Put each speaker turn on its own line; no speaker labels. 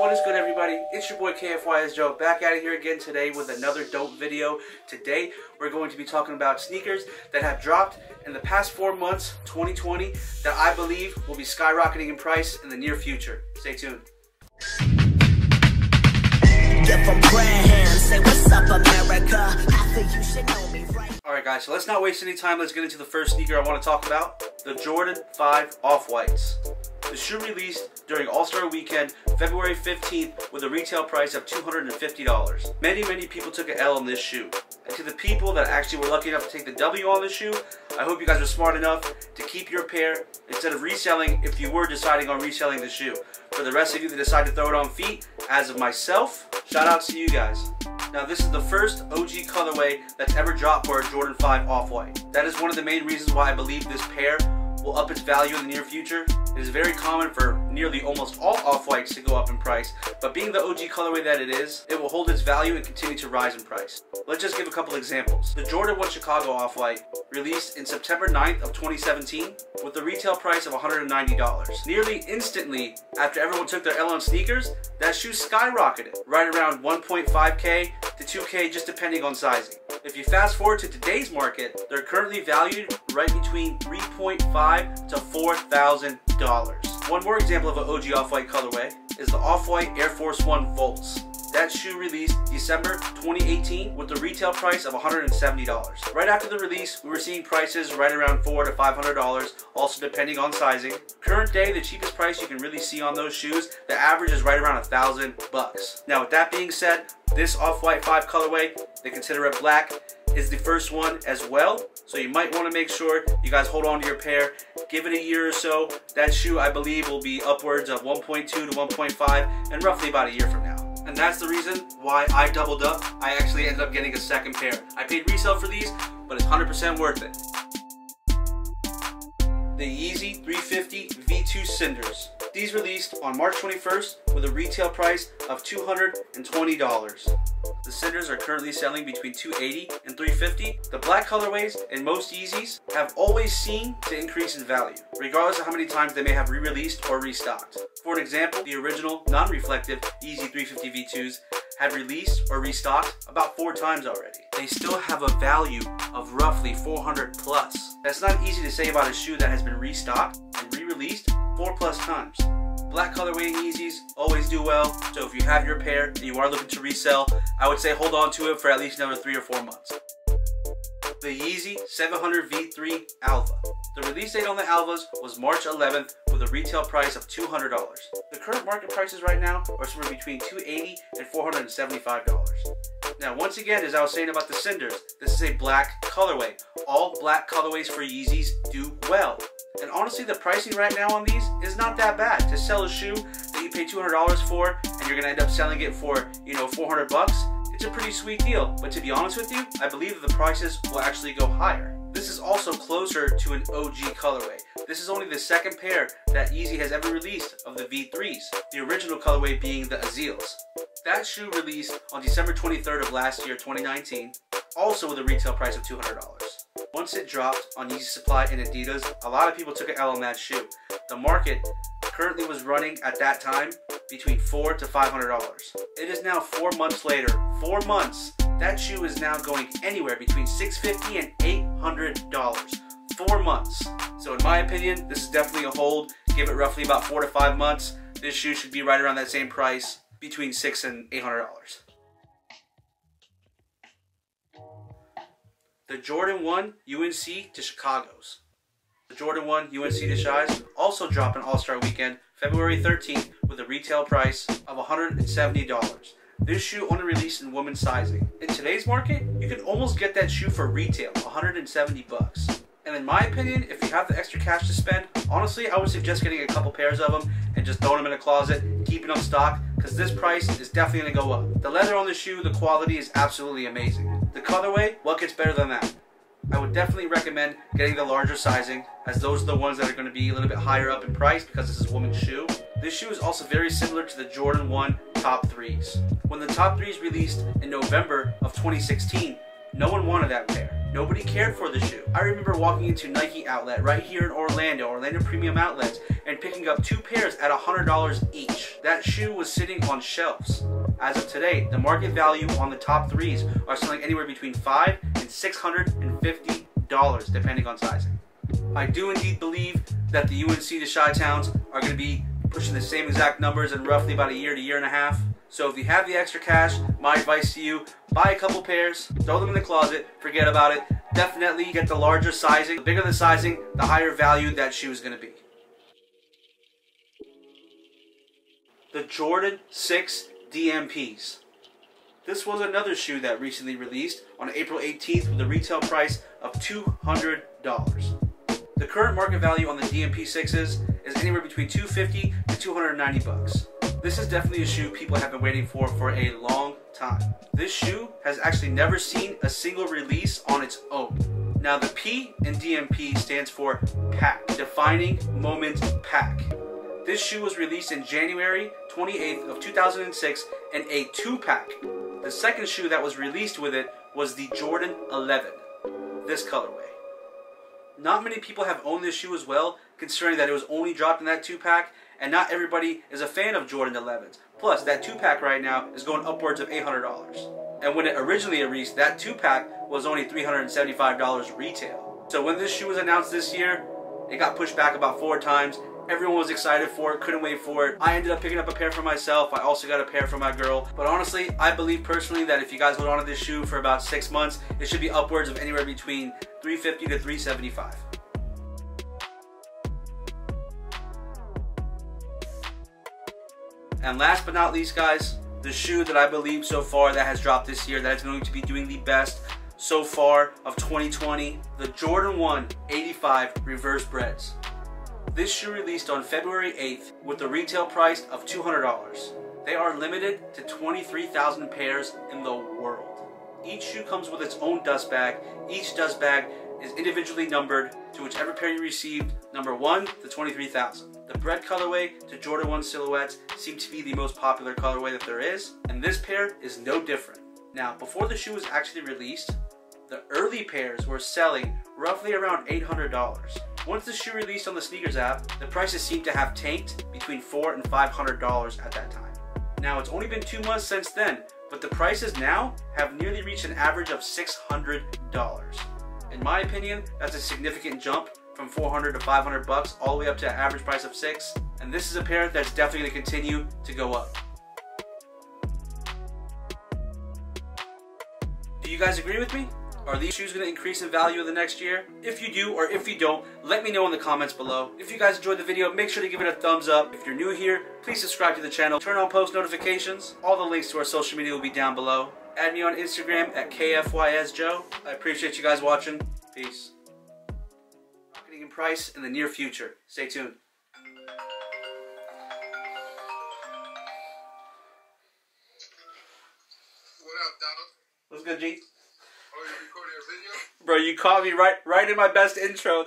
What is good, everybody? It's your boy KFYS Joe, back at it here again today with another dope video. Today we're going to be talking about sneakers that have dropped in the past 4 months, 2020, that I believe will be skyrocketing in price in the near future. Stay tuned. Alright guys, so let's not waste any time. Let's get into the first sneaker I want to talk about, the Jordan 5 Off-Whites. The shoe released during All-Star Weekend, February 15th, with a retail price of $250. Many people took an L on this shoe. And to the people that actually were lucky enough to take the W on this shoe, I hope you guys are smart enough to keep your pair instead of reselling if you were deciding on reselling the shoe. For the rest of you that decide to throw it on feet, as of myself, shout out to you guys. Now this is the first OG colorway that's ever dropped for a Jordan 5 Off-White. That is one of the main reasons why I believe this pair will up its value in the near future. It is very common for nearly almost all Off-Whites to go up in price, but being the OG colorway that it is, it will hold its value and continue to rise in price. Let's just give a couple examples. The Jordan 1 Chicago Off-White released in September 9th of 2017 with a retail price of $190. Nearly instantly, after everyone took their L on sneakers, that shoe skyrocketed, right around 1.5K to 2K, just depending on sizing. If you fast forward to today's market, they're currently valued right between $3.5 to $4,000. One more example of an OG Off-White colorway is the Off-White Air Force 1 Volts. That shoe released December 2018 with a retail price of $170. Right after the release, we were seeing prices right around $400 to $500, also depending on sizing. Current day, the cheapest price you can really see on those shoes, the average is right around $1,000. Now with that being said, this Off-White 5 colorway, they consider it black, is the first one as well. So you might want to make sure you guys hold on to your pair. Give it a year or so. That shoe, I believe, will be upwards of 1.2 to 1.5 and roughly about a year from now. And that's the reason why I doubled up. I actually ended up getting a second pair. I paid resale for these, but it's 100% worth it. The Yeezy 350 V2 Cinders. These released on March 21st with a retail price of $220. The Cinders are currently selling between $280 and $350. The black colorways in most Yeezys have always seemed to increase in value, regardless of how many times they may have re-released or restocked. For an example, the original non-reflective Yeezy 350 V2s had released or restocked about 4 times already. They still have a value of roughly 400 plus. That's not easy to say about a shoe that has been restocked and re-released 4+ times. Black colorway Yeezys always do well, so if you have your pair and you are looking to resell, I would say hold on to it for at least another 3 or 4 months. The Yeezy 700 V3 Alva. The release date on the Alvas was March 11th with a retail price of $200. The current market prices right now are somewhere between $280 and $475. Now once again, as I was saying about the Cinders, this is a black colorway. All black colorways for Yeezys do well. And honestly, the pricing right now on these is not that bad. To sell a shoe that you pay $200 for and you're gonna end up selling it for, $400, it's a pretty sweet deal. But to be honest with you, I believe that the prices will actually go higher. This is also closer to an OG colorway. This is only the second pair that Yeezy has ever released of the V3s, the original colorway being the Aziles. That shoe released on December 23rd of last year, 2019, also with a retail price of $200. Once it dropped on Yeezy Supply and Adidas, a lot of people took an L on that shoe. The market currently was running at that time between $400 to $500. It is now 4 months later. 4 months. That shoe is now going anywhere between $650 and $800. 4 months. So in my opinion, this is definitely a hold. Give it roughly about 4 to 5 months. This shoe should be right around that same price, between $600 and $800. The Jordan 1 UNC to Chicago's. The Jordan 1 UNC to Chi's also dropped on All-Star Weekend, February 13th, with a retail price of $170. This shoe only released in women's sizing. In today's market, you can almost get that shoe for retail, $170. And in my opinion, if you have the extra cash to spend, honestly, I would suggest getting a couple pairs of them and just throwing them in a closet, keeping them stocked, because this price is definitely going to go up. The leather on the shoe, the quality is absolutely amazing. The colorway, what gets better than that? I would definitely recommend getting the larger sizing, as those are the ones that are going to be a little bit higher up in price because this is a woman's shoe. This shoe is also very similar to the Jordan 1 Top 3s. When the Top 3s released in November of 2016, no one wanted that pair. nobody cared for the shoe. I remember walking into Nike outlet right here in Orlando Premium Outlets, and picking up 2 pairs at $100 each. That shoe was sitting on shelves. As of today, the market value on the top 3s are selling anywhere between $500 and $650 depending on sizing. I do indeed believe that the UNC to Chi-Towns are going to be pushing the same exact numbers in roughly about a year to year and a half. So if you have the extra cash, my advice to you, buy a couple pairs, throw them in the closet, forget about it. Definitely get the larger sizing. The bigger the sizing, the higher value that shoe is going to be. The Jordan 6 DMPs. This was another shoe that recently released on April 18th with a retail price of $200. The current market value on the DMP 6s is anywhere between $250 to $290. This is definitely a shoe people have been waiting for a long time. This shoe has actually never seen a single release on its own. Now the P in DMP stands for Pack, Defining Moment Pack. This shoe was released in January 28th of 2006 in a 2-pack. The second shoe that was released with it was the Jordan 11, this colorway. Not many people have owned this shoe as well, considering that it was only dropped in that 2-pack, and not everybody is a fan of Jordan 11s. Plus, that 2-pack right now is going upwards of $800. And when it originally released, that 2-pack was only $375 retail. So when this shoe was announced this year, it got pushed back about 4 times. Everyone was excited for it, couldn't wait for it. I ended up picking up a pair for myself. I also got a pair for my girl. But honestly, I believe personally that if you guys hold on to this shoe for about 6 months, it should be upwards of anywhere between $350 to $375. And last but not least, guys, the shoe that I believe so far that has dropped this year that is going to be doing the best so far of 2020, the Jordan 1 85 Reverse Breads. This shoe released on February 8th with a retail price of $200. They are limited to 23,000 pairs in the world. Each shoe comes with its own dust bag. Each dust bag is individually numbered to whichever pair you received, number 1 to 23,000. The bread colorway to Jordan 1 silhouettes seem to be the most popular colorway that there is, and this pair is no different. Now, before the shoe was actually released, the early pairs were selling roughly around $800. Once the shoe released on the sneakers app, the prices seemed to have tanked between $400 and $500 at that time. Now, it's only been 2 months since then, but the prices now have nearly reached an average of $600. In my opinion, that's a significant jump from $400 to $500 all the way up to an average price of $600. And this is a pair that's definitely going to continue to go up. Do you guys agree with me? Are these shoes going to increase in value in the next year? If you do or if you don't, let me know in the comments below. If you guys enjoyed the video, make sure to give it a thumbs up. If you're new here, please subscribe to the channel. Turn on post notifications. All the links to our social media will be down below. Add me on Instagram at KFYS JOE. I appreciate you guys watching. Peace. Marketing and price in the near future. Stay tuned.
What up, Donald?
What's good, G?
Oh, you recording a video?
Bro, you caught me right in my best intro.